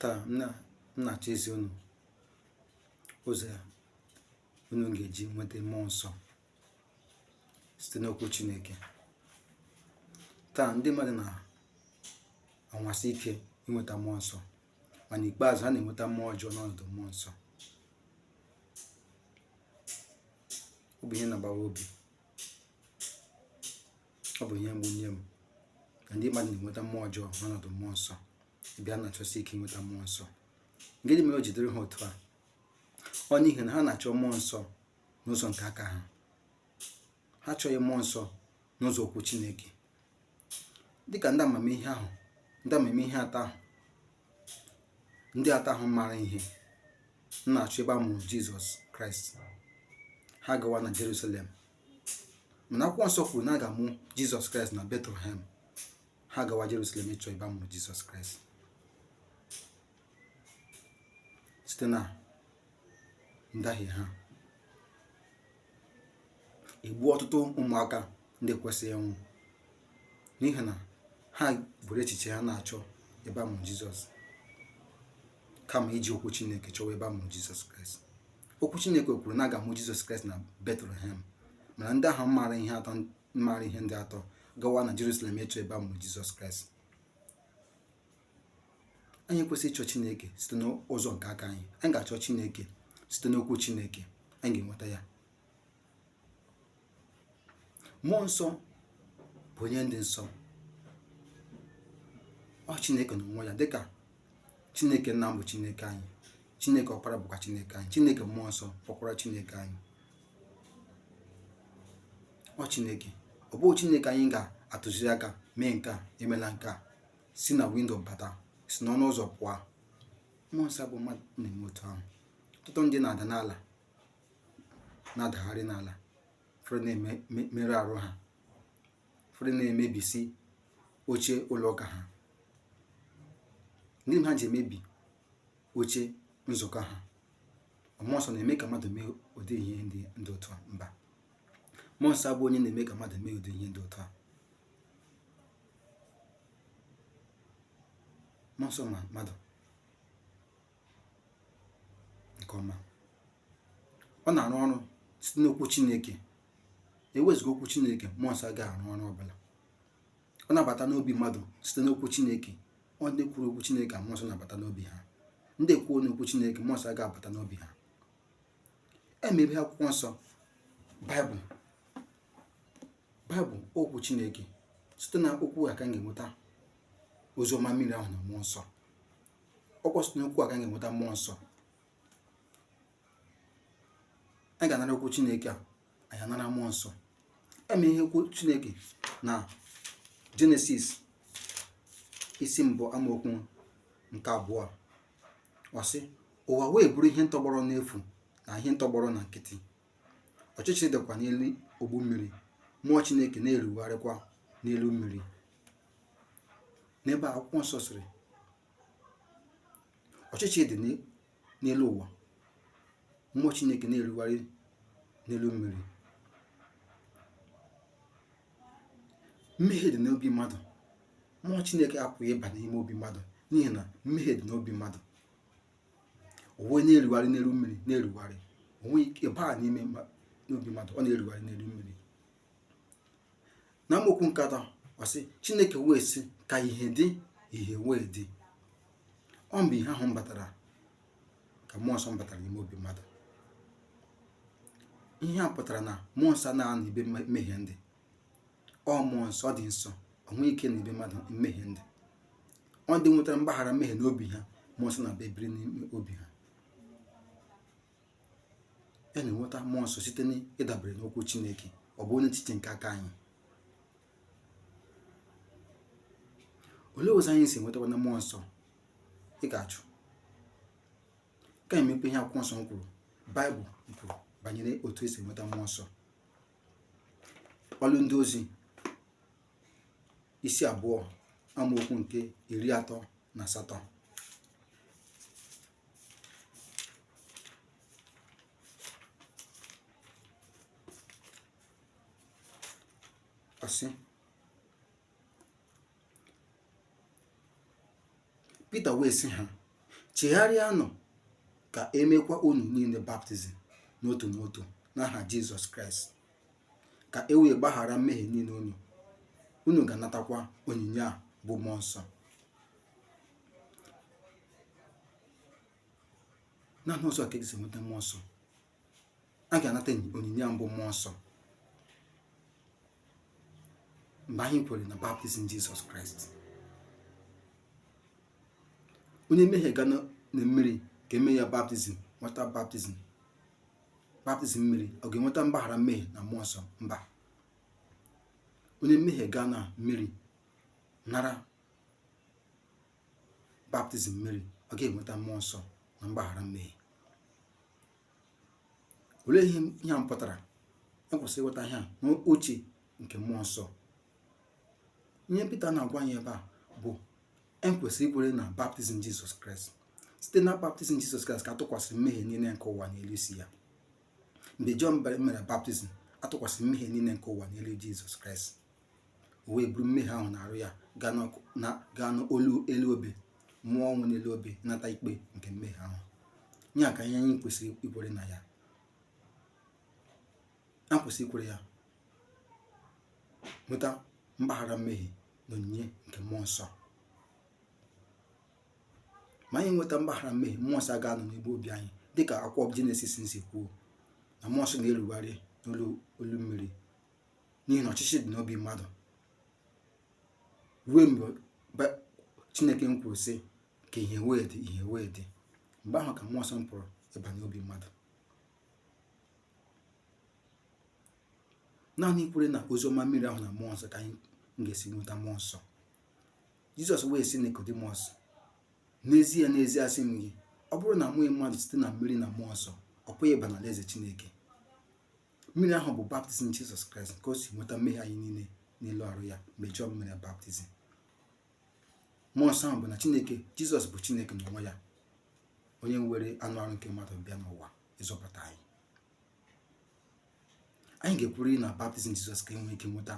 taa m na-achọ ezi unu ụzọ unu ga-eji nweta mmụọ nsọ site n'okwu Chineke. Taa ndị mmadụ na-anwasị ike inweta mmụọ nsọ, mana n'ikpeazụ ha na-enweta mmụọ ọjọọ n'ọnọdụ mmụọ nsọ. Ọ bụ ihe na-agbawa obi, ọ bụ ihe mgbu nye m na ndị mmadụ na-enweta mmụọ ọjọọ n'ọnọdụ mmụọ nsọ, bịa na-achọsi ike inweta mmụọ nsọ. Gịnị mere o jidere ha otu a? Ọ n'ihi na ha na-achọ mmụọ nsọ n'ụzọ nke aka ha. Ha achọghị mmụọ nsọ n'ụzọ okwu Chineke. Dịka ndị amamihe ahụ, ndị amamihe atọ ahụ, ndị atọ ahụ maara ihe na-achọ ebe a mụrụ Jizọs Kraịst. Ha gawa na Jerusalem, mana akwụkwọ nsọ kwuru na a ga-amụ Jizọs Kraịst na Betlehem. Ha gawa Jerusalem ịchọ ebe a mụrụ Jizọs Kraịst. Site na ndahie ha, egbuo ọtụtụ ụmụaka ndị kwesịrị ịnwụ n'ihi na ha buru echiche ha na-achọ ebe a mụrụ Jizọs kama iji okwu Chineke chọwa ebe a mụrụ Jizọs Kraịst. Okwu Chineke kwuru na a ga-amụ Jizọs Kraịst na Betlehem, mana ndị ahụ maara ihe ndị atọ gawa na Jerusalem ịchọ ebe a mụrụ Jizọs Kraịst. Anyị kwesịrị ịchọ Chineke site n'ụzọ nke aka anyị. Anyị ga-achọ Chineke site n'okwu Chineke, anyị ga-enweta ya. Mmụọ nsọ bụ onye dị nsọ. Ọ Chineke n'onwe ya, dịka Chineke nna bụ Chineke anyị, Chineke ọkpara bụkwa Chineke anyị, Chineke mmụọ nsọ bụkwara Chineke anyị. Ọ Chineke, ọ bụghị Chineke anyị ga-atụziri aka mee nke a, emela nke a, si na windo bata, si n'ọnụ ụzọ pụọ. Mmụọ nsọ bụ mmadụ na-eme otu ahụ. Ọtụtụ ndị na-ada n'ala, na-adagharị n'ala, ụfọdụ na-emerụ arụ ha, ụfọdụ na-emebisi oche ụlọ ụka ha. Ndị ha ji emebi oche nzukọ ha. Mmụọ nsọ na-eme ka mmadụ mee ụdị ihe ndị otu a? Mba, mmụọ nsọ bụ onye na-eme ka mmadụ mee ụdị ihe ndị otu a. Mmụọ nsọ ma mmadụ nke ọma. Ọ na-arụ ọrụ site n'okwu Chineke. Ewezuga okwu Chineke, mmụọ nsọ agaghị arụ ọrụ ọbụla. Ọ na-abata n'obi mmadụ site n'okwu Chineke. Ọ ndị kwuru okwu Chineke ka mmụọ nsọ na-abata n'obi ha. Ndị kwuo n'okwu Chineke, mmụọ nsọ agaghị abata n'obi ha. Emebe akwụkwọ nsọ, Baịbụl okwu Chineke. Site na okwu a ka m ga-enweta oziọma mmiri ahụ na mmụọ nsọ. Ọkwa site n'okwu a ka m ga-enweta mmụọ nsọ. Anyị ga-anara okwu Chineke a, anyị anara mmụọ nsọ. Eme ihe okwu Chineke na Jenesis isi mbụ amaokwu nke 2. Ọ sị, ụwa wee bụrụ ihe ntọgbọrọ n'efu na ihe ntọgbọrọ na nkịtị. Ọchịchịrị dịkwa n'elu ogbu mmiri, mmụọ Chineke na-erugharịkwa n'elu mmiri. N'ebe akwụkwọ nsọ sịrị, ọchịchịrị dị n'elu ụwa, mmụọ Chineke na-erugharị n'elu mmiri. Mmehie dị n'obi mmadụ. Mmụọ Chineke apụghị ịba n'ime obi mmadụ n'ihi na mmehie dị n'obi mmadụ. Onwe na-erugharị n'elu mmiri, na-erugharị, onwe ike baa n'ime n'obi mmadụ, ọ na-erugharị n'elu mmiri. Na amaokwu nke 3, ọ sị, Chineke wee sị ka ihe dị, ihe wee dị. Ọ mgbe ihe ahụ batara ka mmụọ nsọ batara n'ime obi mmadụ. Ihe a pụtara na mmụọ nsọ na-anọ ibe mmehie ndị. Ọ mmụọ nsọ dị nsọ, onwe ike na ibe mmadụ mmehie ndị. Ọ ndị nwetara mgbaghara mmehie n'obi ha, mmụọ nsọ na-abịa ebiri n'ime obi ha. Ya na-enweta mmụọ nsọ site n'ịdabere n'okwu Chineke. Ọ bụ onye echiche nke aka anyị. Olee ụzọ anyị si enweta mmụọ nsọ? Ị ga-achụ ka emepe ihe akwụkwọ nsọ kwuru, Baịbụl kwuru banyere otu esi enweta mmụọ nsọ. Ọlụ ndị ozi isi 2 amaokwu nke 38. Ọ sị, Pita wee sị ha, chegharịanụ ka emekwa unu niile baptizim n'otu n'otu n'aha Jizọs Kraịst, ka e wee gbaghara mmehie niile unu ga-anatakwa onyinye a bụ mmụọ nsọ. Naanị ụzọ ka esi enweta mmụọ nsọ. A ga-anata onyinye a bụ mmụọ nsọ mgbe anyị kwere na baptizim Jizọs Kraịst. Onye mmehie ga na mmiri ka eme ya baptizim, nweta baptizim mmiri, ọ ga-enweta mgbaghara mmehie na mmụọ nsọ? Mba. Onye mmehie gaa na mmiri nara baptizim mmiri, ọ ga-enweta mmụọ nsọ na mgbaghara mmehie. Olee ihe a pụtara? Ekwesịrị ịghọta ihe a n'uche nke mmụọ nsọ. Ihe Pita na-agwa anyị ebe a bụ ekwesịrị ikwere na baptizim Jizọs Kraịst. Site na baptizim Jizọs Kraịst ka atụkwasịrị mmehie niile nke ụwa n'elu isi ya. Mgbe Jọn mere baptizim, atụkwasịrị mmehie niile nke ụwa n'elu Jizọs Kraịst. O wee buru mmehie ahụ na-arụ ya gaa n'elu obe, mmụọ ọnwụ n'elu obe, ịnata ikpe nke mmehie ahụ. Ya ka ihe anyị kwesịrị ikwere na ya. A kwesịrị ikwere ya, nweta mgbaghara mmehie na onyinye nke mmụọ nsọ. Ma anyị nweta mgbaghara mmehie, mmụọ nsọ ga-anọ n'ebe obi anyị, dịka akwụkwọ Jenesis si kwuo na mmụọ nsọ na-erugharị n'olu mmiri, n'ihi na ọchịchị dị n'obi mmadụ, ruo mgbe Chineke kwuru sị ka ihe wee dị, ihe wee dị. Mgbe ahụ ka mmụọ nsọ pụrụ ịba n'obi mmadụ. Naanị ikwere na oziọma mmiri ahụ na mmụọ nsọ ka anyị ga-esi nweta mmụọ nsọ. Jizọs wee sị Nicodemus, n'ezie n'ezie asị m gị, ọ bụrụ na amụghị mmadụ site na mmiri na mmụọ nsọ, ọ pụghị ịba n'alaeze Chineke. Mmiri ahụ bụ baptizim Jizọs Kraịst, ka o si nweta mmehie anyị niile n'elu arụ ya mgbe Jọn mere baptizim. Mmụọ nsọ ahụ bụ na Chineke, Jizọs bụ Chineke n'onwe ya, onye were anụ arụ nke mmadụ bịa n'ụwa ịzọpụta anyị. Anyị ga-ekwurịrị na baptizim Jizọs ka enwee ike nweta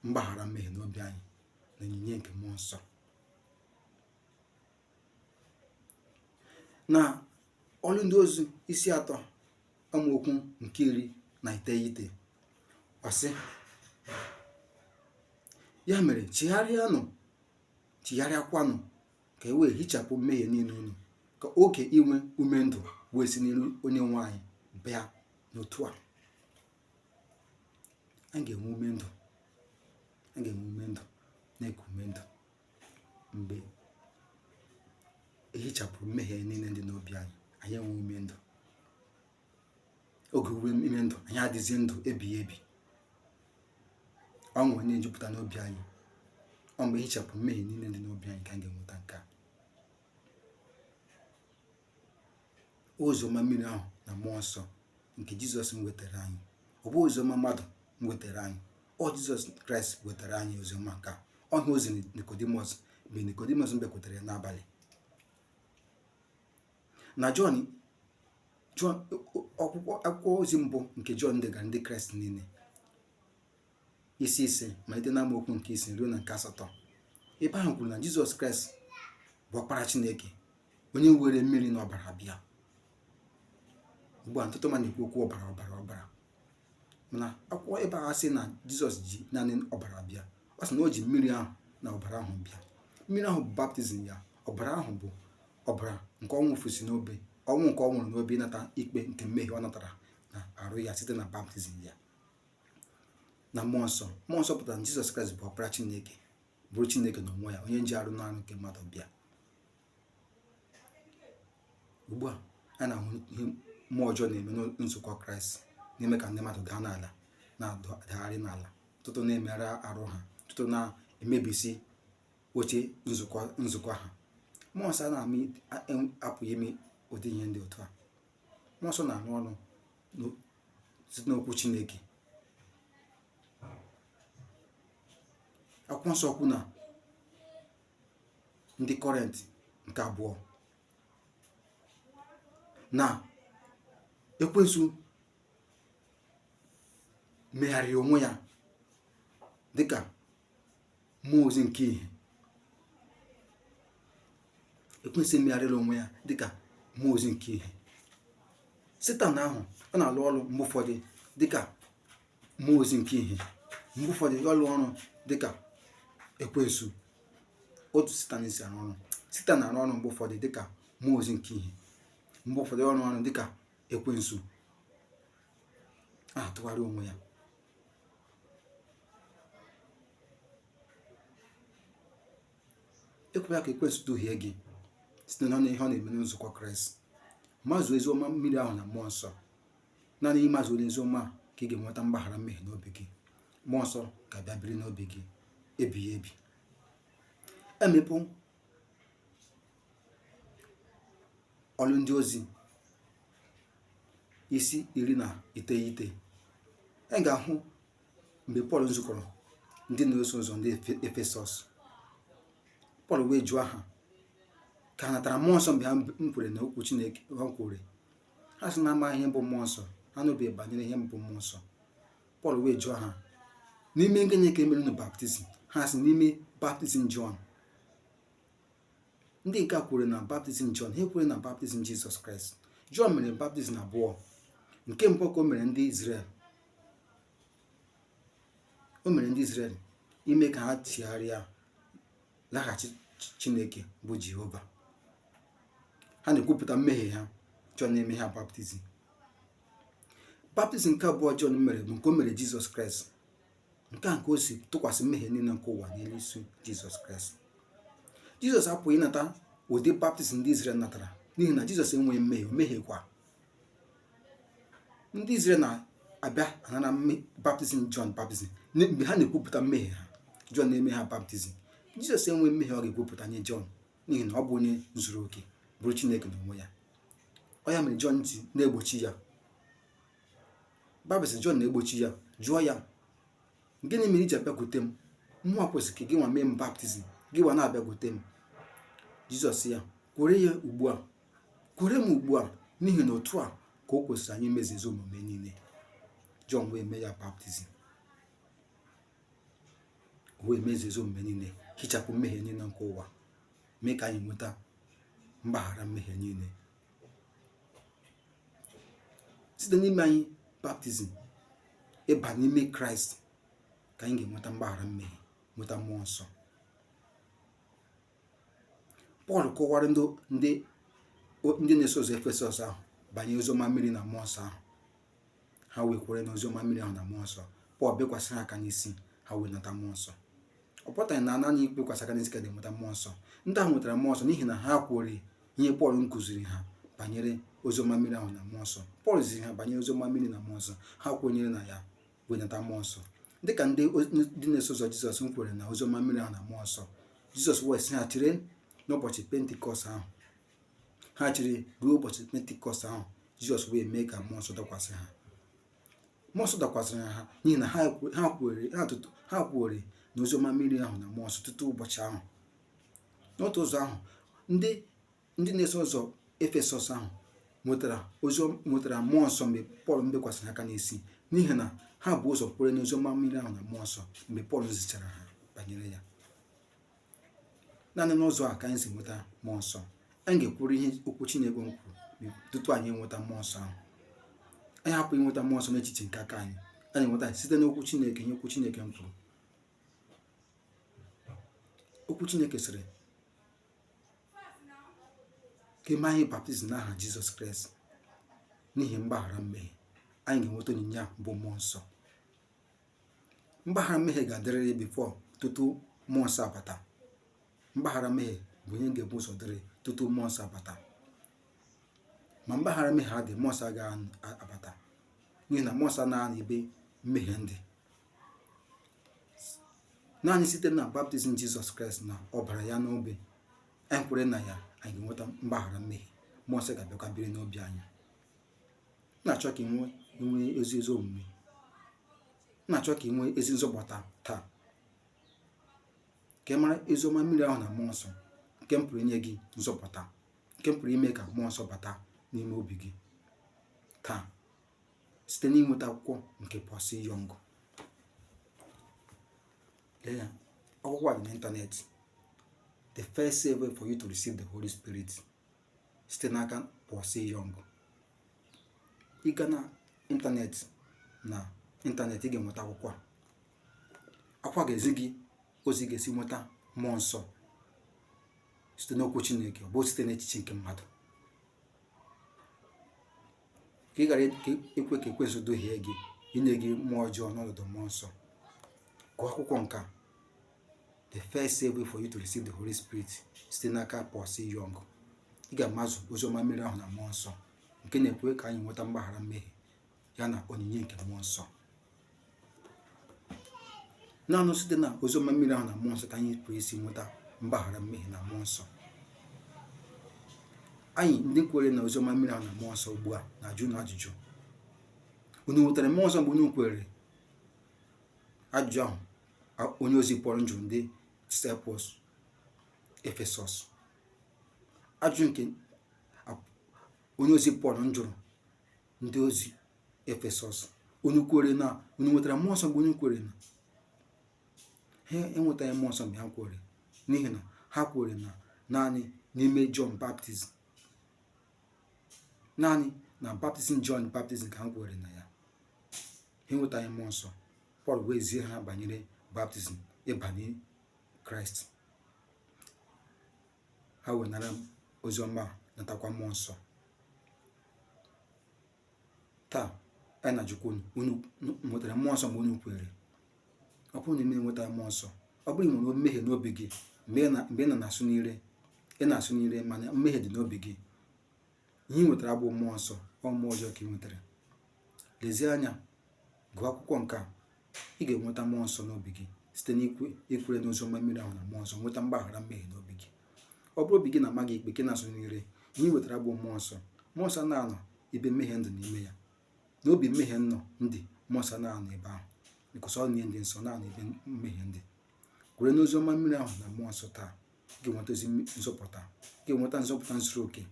mgbaghara mmehie n'obi anyị na onyinye nke mmụọ nsọ. Na ọrụ ndị ozi isi 3 amaokwu nke 19 ọ sị, ya mere chigharịakwanụ ka e wee hichapụ mmehie niile unu, ka oge inwe ume ndụ wee si n'iru Onye-nwe-ayi bịa. N'otu a anyị ga-enwe ume ndụ, na-eku ume ndụ mgbe ehichapụrụ mmehie niile dị n'obi anyị. Anyị enwe ume ndụ. Oge ume ndụ anyị adịzi ndụ ebighị ebi. Ọṅụ na-ejupụta n'obi anyị. Ọ mgbe ehichapụ mmehie niile dị n'obi anyị ka anyị ga-enweta nke a. Oziọma mmiri ahụ na mmụọ nsọ nke Jizọs wetara anyị, ọ bụ oziọma mmadụ wetara anyị, ọ Jizọs Kraịst wetara anyị oziọma nke a. Ọ ihe o ziri Nicodemus mgbe Nicodemus bịakwutere ya n'abalị. Na akwụkwọ ozi mbụ nke Jọn degara ndị Kraịst niile, isi 5 malite na amaokwu nke 5 ruo na nke 8. Ebe ahụ kwuru na Jizọs Kraịst bụ ọkpara Chineke, onye were mmiri na ọbara bịa. Ugbu a ntụtụ ma na-ekwu okwu ọbara, mana akwụkwọ ebe a sị na Jizọs ji naanị ọbara bịa. Ọ sị na o ji mmiri ahụ na ọbara ahụ bịa. Mmiri ahụ bụ baptizim ya, ọbara ahụ bụ ọbara nke ọnwụ fusi n'obe, ọnwụ nke ọ nwụrụ n'obe, ịnata ikpe nke mmehie ọ natara na arụ ya site na baptizim ya. Na mmụọ nsọ pụtara na Jizọs Kraịst bụ ọkpara Chineke, bụrụ Chineke n'onwe ya, onye ji arụ n'arụ nke mmadụ bịa. Ugbu a a na-ahụ ihe mmụọ ọjọọ na-eme nzukọ Kraịst, na-eme ka ndị mmadụ daa n'ala, na-adagharị n'ala, ọtụtụ na-emerụ arụ ha, ọtụtụ na-emebisi oche nzukọ ha. Mmụọ nsọ apụghị ime ụdị ihe ndị otu a. Mmụọ nsọ na-arụ ọrụ site n'okwu Chineke. Akwụkwọ nsọ kwu na ndị Kọrentị nke 2 na ekwensu megharịrị onwe ya dịka mmụọ ozi nke ihe. ekwensu emegharịla onwe ya dịka mmụọ ozi nke ihe. Setan ahụ ọ na-alụ ọrụ mgbe ụfọdụ dịka mmụọ ozi nke ihe, mgbe ụfọdụ ọlụ ọrụ dịka ekwensu. Otu Setan si arụ ọrụ, Setan na-arụ ọrụ mgbe ụfọdụ dịka mmụọ ozi nke ihe, mgbe ụfọdụ ọrụ dịka ekwensu. A na-atụgharị onwe ya. Ekwela ka ekwensu duhie gị site na ihe ọ na-eme na nzukọ Kraịst. Mazụ eziọma mmiri ahụ na mmụọ nsọ. Naanị ịmazụ eziọma ka ị ga-enweta mgbaghara mmehie n'obi gị. Mmụọ nsọ ga-abịa biri n'obi gị ebighị ebi. Emepụ ọlụ ndị ozi isi 19. Anyị ga-ahụ mgbe Pọl nzukọrọ ndị na-eso ụzọ ndị Efesọs. Pọl wee jụọ ha ka ha natara mmụọ nsọ mgbe ha kwere na okwu Chineke ha kwere. Ha sị na amaghị ihe bụ mmụọ nsọ, ha nụbeghị banyere ihe bụ mmụọ nsọ. Pọl wee jụọ ha n'ime gịnị ka emere unu baptizim. Ha sị n'ime baptizim Jọn. Ndị nke a kwere na baptizim Jọn, ha kwere na baptizim Jizọs Kraịst. Jọn mere baptizim abụọ. Nke mbụ ka o mere ndị Izrel. O mere ndị Izrel ime ka ha chigharịa laghachi Chineke bụ Jehova. Ha na-ekwupụta mmehie ha. Jọn na-eme ha baptizim. Baptizim nke abụọ Jọn mere bụ nke o mere Jizọs Kraịst. Nke a nke o si tụkwasị mmehie niile nke ụwa n'elu isi Jizọs Kraịst. Jizọs apụghị ịnata ụdị baptizim ndị Izrel natara n'ihi na Jizọs enweghị mmehie, o mehiekwa. Ndị Izrel na-abịa anara baptizim Jọn baptizim mgbe ha na-ekwupụta mmehie ha. Jọn na-eme ha baptizim. Jizọs enweghị mmehie ọ ga-ekwupụta nye Jọn n'ihi na ọ bụ onye zuru oke, bụrụ Chineke n'onwe ya. Ọ ya mere Jọn ji na-egbochi ya. Baịbụl sị Jọn na-egbochi ya, jụọ ya, gịnị mere iji abịakwute m? Mmụọ kwesịrị ka gị nwa mee m baptizim, gị nwa na-abịakwute m. Jizọs ya, kwere ya ugbu a, kwere m ugbu a, n'ihi na otu a ka o kwesịrị anyị imezi ezi omume niile. Jọn wee mee ya baptizim, wee mezi ezi omume niile, hichapụ mmehie niile nke ụwa, mee ka anyị nweta mgbaghara mmehie niile. Site n'ime anyị baptizim, ịba n'ime Kraịst, ka anyị ga-enweta mgbaghara mmehie, nweta mmụọ nsọ. Pọl kọwara ndị na-eso ụzọ Efesọs ahụ banyere oziọma mmiri na mmụọ nsọ ahụ. Ha wee kwere na oziọma mmiri ahụ na mmụọ nsọ. Pọl bekwasịrị ha aka n'isi, ha wee nata mmụọ nsọ. Ọ pụtaghị na naanị ikpekwasị aka n'isi ka na-enweta mmụọ nsọ. Ndị ahụ nwetara mmụọ nsọ n'ihi na ha kwere ihe Pọl nkụziri ha banyere oziọma mmiri ahụ na mmụọ nsọ. Pọl ziri ha banyere oziọma mmiri na mmụọ nsọ, ha kwenyere na ya wee nata mmụọ nsọ. Dịka ndị na-eso ụzọ Jizọs kwere na oziọma mmiri ahụ na mmụọ nsọ, Jizọs wee sị ha chere n'ụbọchị Pentikọst ahụ. Ha chere ruo ụbọchị Pentikọst ahụ, Jizọs wee mee ka mmụọ nsọ dakwasị ha. Mmụọ nsọ dakwasịrị ha n'ihi na ha kwere na oziọma mmiri ahụ na mmụọ nsọ tutu ụbọchị ahụ. N'otu ụzọ ahụ, ndị na-eso ụzọ Efesọs ahụ nwetara mmụọ nsọ mgbe Pọl bekwasịrị aka n'isi, n'ihi na ha bụ ụzọ kwere na oziọma mmiri ahụ na mmụọ nsọ mgbe Pọl zichara ha banyere ya. Naanị n'ụzọ a ka anyị si nweta mmụọ nsọ. Anyị ga-ekwuru ihe okwu Chineke kwuru tutu anyị enweta mmụọ nsọ ahụ. Anyị hapụ inweta mmụọ nsọ n'echiche nke aka anyị. Anyị nweta site n'okwu Chineke, ihe okwu Chineke kwuru. Okwu Chineke sịrị ka eme anyị baptizim n'aha Jizọs Kraịst n'ihi mgbaghara mmehie. Anyị ga-enweta onyinye a bụ mmụọ nsọ. Mgbaghara mmehie ga-adịrịrị bifo tutu mmụọ nsọ abata. Mgbaghara mmehie bụ ihe ga-ebu ụzọ dịrị tutu mmụọ nsọ abata. Ma mgbaghara mmehie adị, mmụọ nsọ agaghị abata, n'ihi na mmụọ nsọ anaghị n'ebe mmehie ndị. Naanị site na baptizim Jizọs Kraịst na ọbara-Ya n'obe, anyị kwere na ya, anyị ga-enweta mgbaghara mmehie. Mmụọ nsọ ga-abịakwa biri n'obi anyị. Na-achọ ka ị nwee ezi omume. Na-achọ ka ị nwee ezi nzọpụta taa. Ka ị mara oziọma mmiri ahụ na mmụọ nsọ nke m pụrụ inye gị nzọpụta, nke m pụrụ ime ka mmụọ nsọ bata n'ime obi gị taa site n'inweta akwụkwọ nke Pọsị Yọngụ. Lee ya, akwụkwọ a dị n'ịntanetị. The first way for you to receive the Holy Spirit site n'aka pụrụ. Ị gaa na ịntanetị ị ga-enweta akwụkwọ ga-ezi gị ozi ga-esi nweta mmụọ nsọ site n'okwu Chineke, ọ bụ site n'echiche nke mmadụ. Ka ị ghara ekwe ka ekwensu duhie gị inye gị mmụọ ọjọọ n'ọnọdụ mmụọ nsọ, gụọ akwụkwọ nke a, the first way for you to receive the Holy Spirit site n'aka pụrụ. Ị ga-amazụ oziọma mmiri ahụ na mmụọ nsọ nke na-ekwe ka anyị nweta mgbaghara mmehie ya na onyinye nke mmụọ nsọ. Naanị site na oziọma mmiri ahụ na mmụọ nsọ ka anyị pụrụ isi nweta mgbaghara mmehie na mmụọ nsọ. Anyị ndị kwere na oziọma mmiri ahụ na mmụọ nsọ ugbu a na-ajụ na ajụjụ, unu nwetara mmụọ nsọ mgbe unu kwere? Ajụjụ ahụ onye ozi Pọl jụrụ ndị disciples Efesọs. Ajụjụ nke onye ozi Pọl jụrụ ndị ozi Efesọs, unu kwere na unu nwetara mmụọ nsọ mgbe unu kwere? Na ha enwetaghị mmụọ nsọ mgbe ha kwere, n'ihi na ha kwere na naanị n'ime Jọn baptizim, naanị na baptizim Jọn baptizim ka ha kwere na ya. Ha enwetaghị mmụọ nsọ. Pọl wee zie ha banyere baptizim ịbanye Kraịst. Ha wee nara oziọma natakwa mmụọ nsọ. Taa anyị na-ajụkwa unu nwetara mmụọ nsọ mgbe unu kwere? Ọ bụrụ na ị na-enweta mmụọ nsọ, ọ bụrụ na ị nwere mmehie n'obi gị mgbe ị na-asụ n'ire mana mmehie dị n'obi gị, ihe ị nwetara bụ mmụọ nsọ, ọ mmụọ ọjọọ ka ị nwetara. Lezie anya, gụọ akwụkwọ nke a, ị ga-enweta mmụọ nsọ n'obi gị site n'ikwere n'oziọma mmiri ahụ na mmụọ nsọ, nweta mgbaghara mmehie n'obi gị. Ọ bụrụ obi gị na-ama gị ikpe, gị na-asụ n'ire, ihe ị nwetara bụ mmụọ nsọ. Mmụọ nsọ na-anọ ebe mmehie ndụ n'ime ya. N'obi mmehie nọ ndị, mmụọ nsọ na-anọ ebe ahụ, because ọ na-enye ndị nsọ na-anọ ebe mmehie ndị. Kwere n'oziọma mmiri ahụ na mmụọ nsọ taa, ị ga-enweta ozi nzọpụta, ị ga-enweta nzọpụta zuru oke.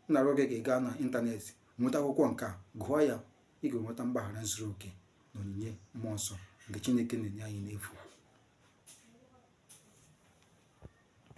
M na-arịọ gị ka ị gaa na ịntanetị nweta akwụkwọ nke a, gụọ ya, ị ga-enweta mgbaghara zuru oke na onyinye mmụọ nsọ nke Chineke na-enye anyị n'efu.